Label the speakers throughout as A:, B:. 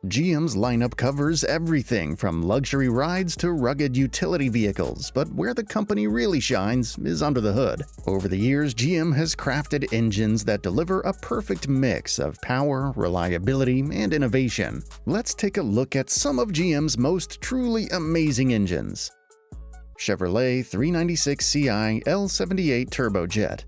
A: GM's lineup covers everything from luxury rides to rugged utility vehicles, but where the company really shines is under the hood. Over the years, GM has crafted engines that deliver a perfect mix of power, reliability, and innovation. Let's take a look at some of GM's most truly amazing engines. Chevrolet 396 CI L78 Turbo Jet.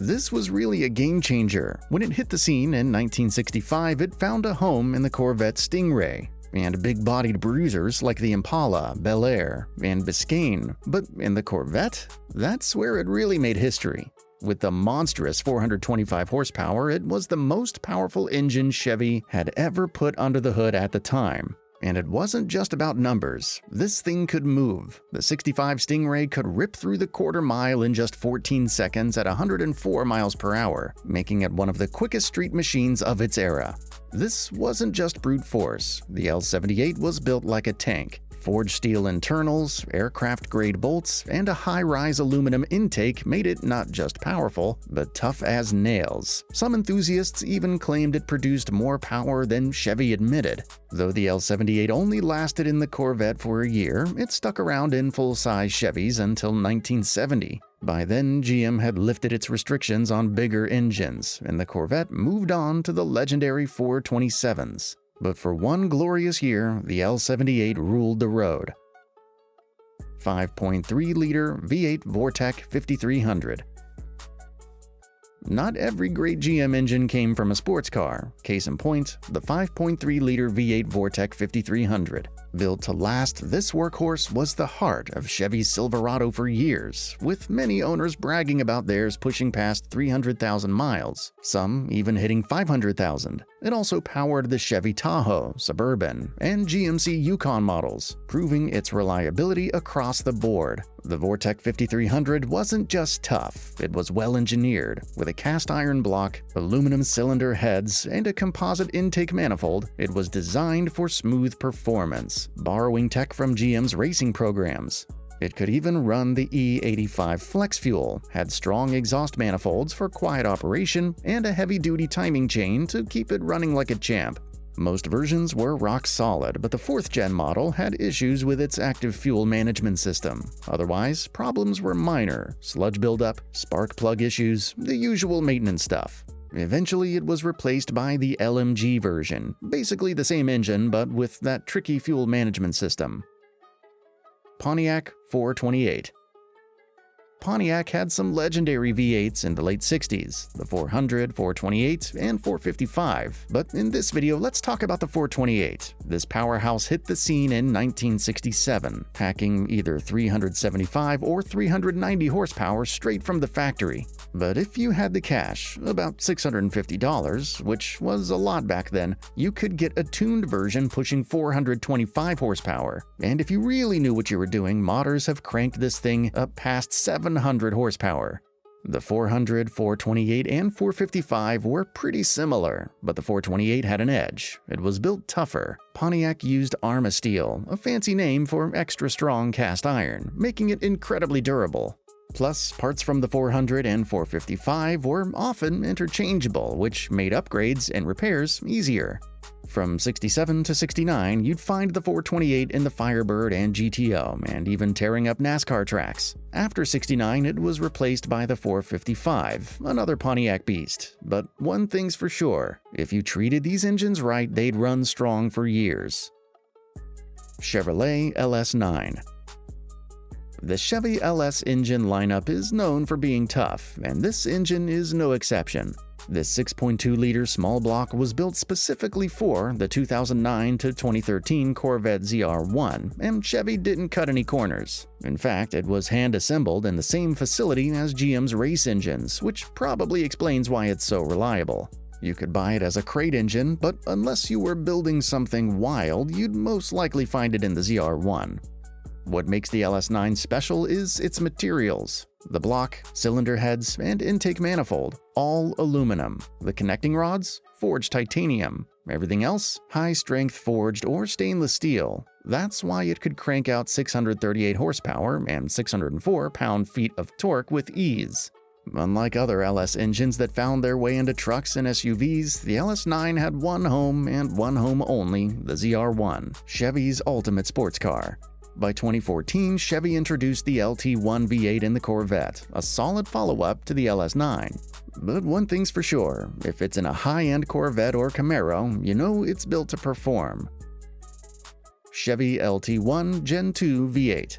A: This was really a game-changer. When it hit the scene in 1965, it found a home in the Corvette StingRay and big-bodied bruisers like the Impala, Bel Air, and Biscayne. But in the Corvette, that's where it really made history. With the monstrous 425 horsepower, it was the most powerful engine Chevy had ever put under the hood at the time. And it wasn't just about numbers. This thing could move. The 65 StingRay could rip through the quarter mile in just 14 seconds at 104 miles per hour, making it one of the quickest street machines of its era. This wasn't just brute force. The L78 was built like a tank. Forged steel internals, aircraft-grade bolts, and a high-rise aluminum intake made it not just powerful, but tough as nails. Some enthusiasts even claimed it produced more power than Chevy admitted. Though the L78 only lasted in the Corvette for a year, it stuck around in full-size Chevys until 1970. By then, GM had lifted its restrictions on bigger engines, and the Corvette moved on to the legendary 427s. But for one glorious year, the L78 ruled the road. 5.3-liter V8 Vortekch 5300. Not every great GM engine came from a sports car. Case in point, the 5.3-liter V8 Vortekch 5300. Built to last, this workhorse was the heart of Chevy's Silverado for years, with many owners bragging about theirs pushing past 300,000 miles, some even hitting 500,000. It also powered the Chevy Tahoe, Suburban, and GMC Yukon models, proving its reliability across the board. The Vortekch 5300 wasn't just tough, it was well-engineered. With a cast-iron block, aluminum cylinder heads, and a composite intake manifold, it was designed for smooth performance, borrowing tech from GM's racing programs. It could even run the E85 flex fuel, had strong exhaust manifolds for quiet operation, and a heavy-duty timing chain to keep it running like a champ. Most versions were rock solid, but the 4th-gen model had issues with its active fuel management system. Otherwise, problems were minor: sludge buildup, spark plug issues, the usual maintenance stuff. Eventually, it was replaced by the LMG version, basically the same engine but with that tricky fuel management system. Pontiac 428. Pontiac had some legendary V8s in the late 60s, the 400, 428, and 455, but in this video let's talk about the 428. This powerhouse hit the scene in 1967, packing either 375 or 390 horsepower straight from the factory. But if you had the cash, about $650, which was a lot back then, you could get a tuned version pushing 425 horsepower. And if you really knew what you were doing, modders have cranked this thing up past 700 horsepower. The 400, 428, and 455 were pretty similar, but the 428 had an edge. It was built tougher. Pontiac used Arma steel, a fancy name for extra strong cast iron, making it incredibly durable. Plus, parts from the 400 and 455 were often interchangeable, which made upgrades and repairs easier. From 67 to 69, you'd find the 428 in the Firebird and GTO, and even tearing up NASCAR tracks. After 69, it was replaced by the 455, another Pontiac beast. But one thing's for sure, if you treated these engines right, they'd run strong for years. Chevrolet LS9. The Chevy LS engine lineup is known for being tough, and this engine is no exception. This 6.2-liter small block was built specifically for the 2009 to 2013 Corvette ZR1, and Chevy didn't cut any corners. In fact, it was hand-assembled in the same facility as GM's race engines, which probably explains why it's so reliable. You could buy it as a crate engine, but unless you were building something wild, you'd most likely find it in the ZR1. What makes the LS9 special is its materials. The block, cylinder heads, and intake manifold, all aluminum. The connecting rods, forged titanium. Everything else, high-strength forged or stainless steel. That's why it could crank out 638 horsepower and 604 pound-feet of torque with ease. Unlike other LS engines that found their way into trucks and SUVs, the LS9 had one home and one home only, the ZR1, Chevy's ultimate sports car. By 2014, Chevy introduced the LT1 V8 in the Corvette, a solid follow-up to the LS9. But one thing's for sure, if it's in a high-end Corvette or Camaro, you know it's built to perform. Chevy LT1 Gen 2 V8.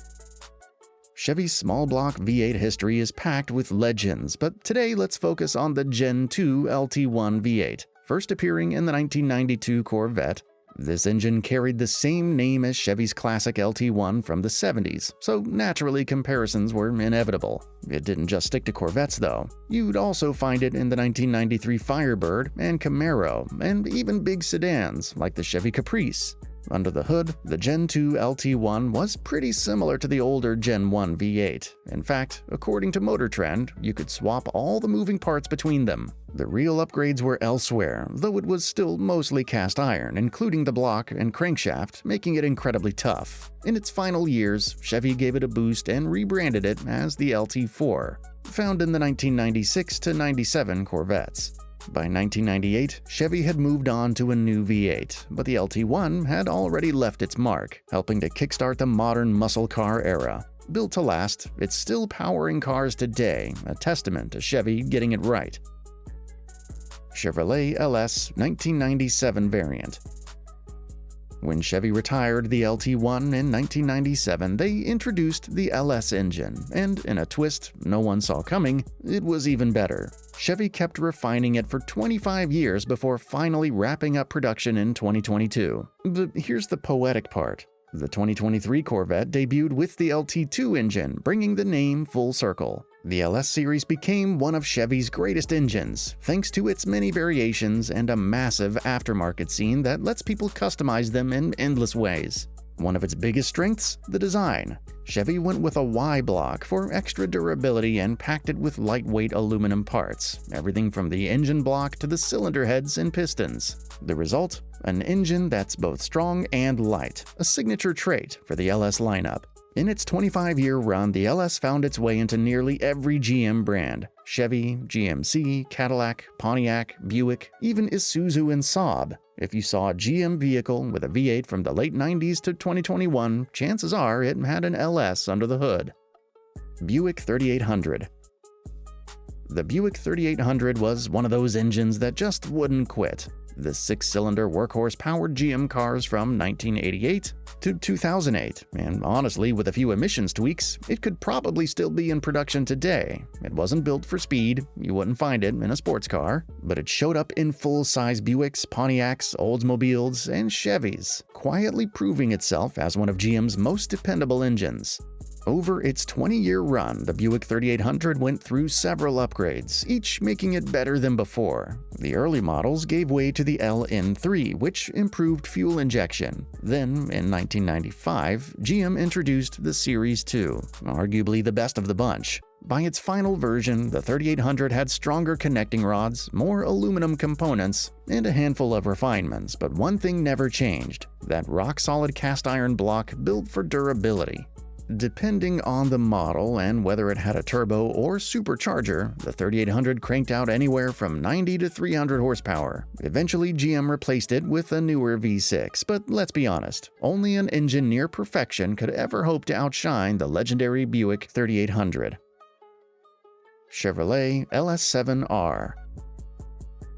A: Chevy's small block V8 history is packed with legends, but today let's focus on the Gen 2 LT1 V8, first appearing in the 1992 Corvette. This engine carried the same name as Chevy's classic LT1 from the 70s, so naturally comparisons were inevitable. It didn't just stick to Corvettes though. You'd also find it in the 1993 Firebird and Camaro, and even big sedans like the Chevy Caprice. Under the hood, the Gen 2 LT1 was pretty similar to the older Gen 1 V8. In fact, according to Motor Trend, you could swap all the moving parts between them. The real upgrades were elsewhere, though it was still mostly cast iron, including the block and crankshaft, making it incredibly tough. In its final years, Chevy gave it a boost and rebranded it as the LT4, found in the 1996 to 97 Corvettes. By 1998, Chevy had moved on to a new V8, but the LT1 had already left its mark, helping to kickstart the modern muscle car era. Built to last, it's still powering cars today, a testament to Chevy getting it right. Chevrolet LS 1997 variant. When Chevy retired the LT1 in 1997, they introduced the LS engine, and in a twist no one saw coming, it was even better. Chevy kept refining it for 25 years before finally wrapping up production in 2022. But here's the poetic part. The 2023 Corvette debuted with the LT2 engine, bringing the name full circle. The LS series became one of Chevy's greatest engines, thanks to its many variations and a massive aftermarket scene that lets people customize them in endless ways. One of its biggest strengths? The design. Chevy went with a Y block for extra durability and packed it with lightweight aluminum parts, everything from the engine block to the cylinder heads and pistons. The result? An engine that's both strong and light, a signature trait for the LS lineup. In its 25-year run, the LS found its way into nearly every GM brand: Chevy, GMC, Cadillac, Pontiac, Buick, even Isuzu and Saab. If you saw a GM vehicle with a V8 from the late 90s to 2021, chances are it had an LS under the hood. Buick 3800. The Buick 3800 was one of those engines that just wouldn't quit. The six-cylinder workhorse-powered GM cars from 1988 to 2008, and honestly, with a few emissions tweaks, it could probably still be in production today. It wasn't built for speed, you wouldn't find it in a sports car, but it showed up in full-size Buicks, Pontiacs, Oldsmobiles, and Chevys, quietly proving itself as one of GM's most dependable engines. Over its 20-year run, the Buick 3800 went through several upgrades, each making it better than before. The early models gave way to the LN3, which improved fuel injection. Then, in 1995, GM introduced the Series 2, arguably the best of the bunch. By its final version, the 3800 had stronger connecting rods, more aluminum components, and a handful of refinements, but one thing never changed: that rock-solid cast iron block built for durability. Depending on the model and whether it had a turbo or supercharger, the 3800 cranked out anywhere from 90 to 300 horsepower. Eventually, GM replaced it with a newer V6, but let's be honest, only an engine near perfection could ever hope to outshine the legendary Buick 3800. Chevrolet LS7R.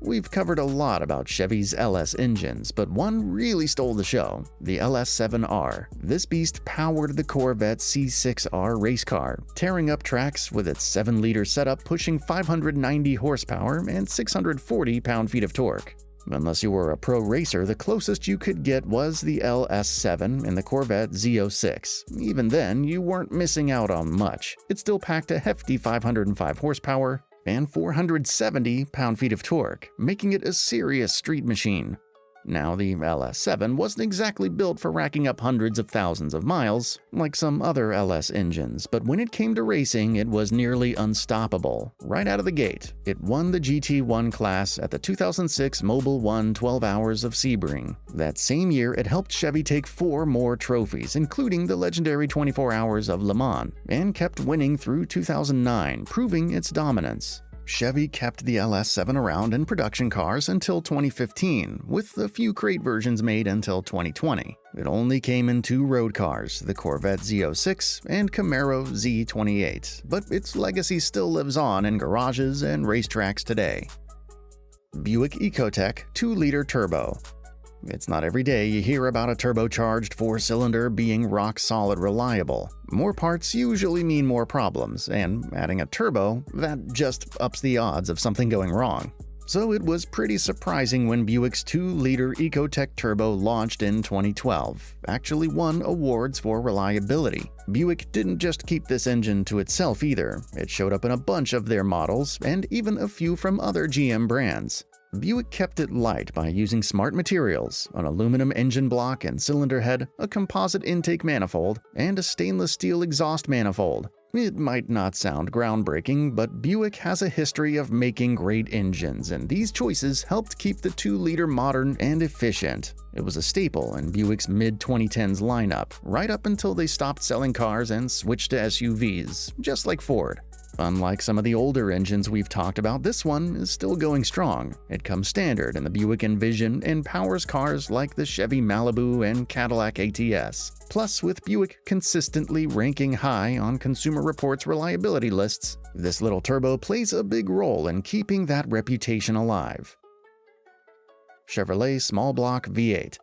A: We've covered a lot about Chevy's LS engines, but one really stole the show: the LS7R. This beast powered the Corvette C6R race car, tearing up tracks with its 7-liter setup pushing 590 horsepower and 640 pound-feet of torque. Unless you were a pro racer, the closest you could get was the LS7 in the Corvette Z06. Even then, you weren't missing out on much. It still packed a hefty 505 horsepower, and 470 pound-feet of torque, making it a serious street machine. Now, the LS7 wasn't exactly built for racking up hundreds of thousands of miles, like some other LS engines, but when it came to racing, it was nearly unstoppable. Right out of the gate, it won the GT1 class at the 2006 Mobil 1 12 Hours of Sebring. That same year, it helped Chevy take 4 more trophies, including the legendary 24 Hours of Le Mans, and kept winning through 2009, proving its dominance. Chevy kept the LS7 around in production cars until 2015, with a few crate versions made until 2020. It only came in 2 road cars, the Corvette Z06 and Camaro Z28, but its legacy still lives on in garages and racetracks today. Buick EcoTech 2-liter turbo. It's not every day you hear about a turbocharged 4-cylinder being rock-solid reliable. More parts usually mean more problems, and adding a turbo, that just ups the odds of something going wrong. So it was pretty surprising when Buick's 2-liter EcoTech Turbo launched in 2012, actually won awards for reliability. Buick didn't just keep this engine to itself either, it showed up in a bunch of their models and even a few from other GM brands. Buick kept it light by using smart materials, an aluminum engine block and cylinder head, a composite intake manifold, and a stainless steel exhaust manifold. It might not sound groundbreaking, but Buick has a history of making great engines, and these choices helped keep the 2-liter modern and efficient. It was a staple in Buick's mid-2010s lineup, right up until they stopped selling cars and switched to SUVs, just like Ford. Unlike some of the older engines we've talked about, this one is still going strong. It comes standard in the Buick Envision and powers cars like the Chevy Malibu and Cadillac ATS. Plus, with Buick consistently ranking high on Consumer Reports' reliability lists, this little turbo plays a big role in keeping that reputation alive. Chevrolet Small Block V8.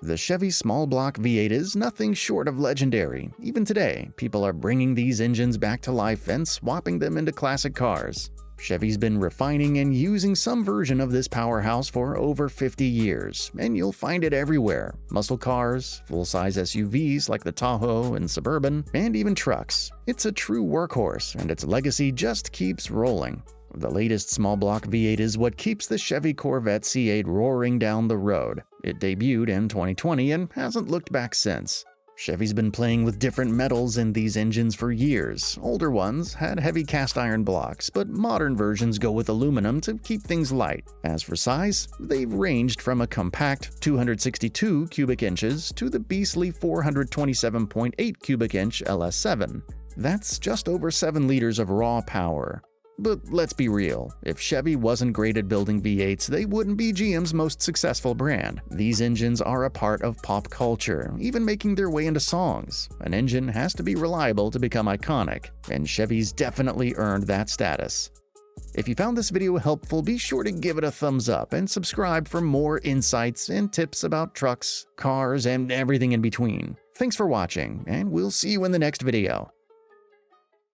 A: The Chevy Small Block V8 is nothing short of legendary. Even today, people are bringing these engines back to life and swapping them into classic cars. Chevy's been refining and using some version of this powerhouse for over 50 years, and you'll find it everywhere. Muscle cars, full-size SUVs like the Tahoe and Suburban, and even trucks. It's a true workhorse, and its legacy just keeps rolling. The latest small block V8 is what keeps the Chevy Corvette C8 roaring down the road. It debuted in 2020 and hasn't looked back since. Chevy's been playing with different metals in these engines for years. Older ones had heavy cast iron blocks, but modern versions go with aluminum to keep things light. As for size, they've ranged from a compact 262 cubic inches to the beastly 427.8 cubic inch LS7. That's just over 7 liters of raw power. But let's be real, if Chevy wasn't great at building V8s, they wouldn't be GM's most successful brand. These engines are a part of pop culture, even making their way into songs. An engine has to be reliable to become iconic, and Chevy's definitely earned that status. If you found this video helpful, be sure to give it a thumbs up and subscribe for more insights and tips about trucks, cars, and everything in between. Thanks for watching, and we'll see you in the next video.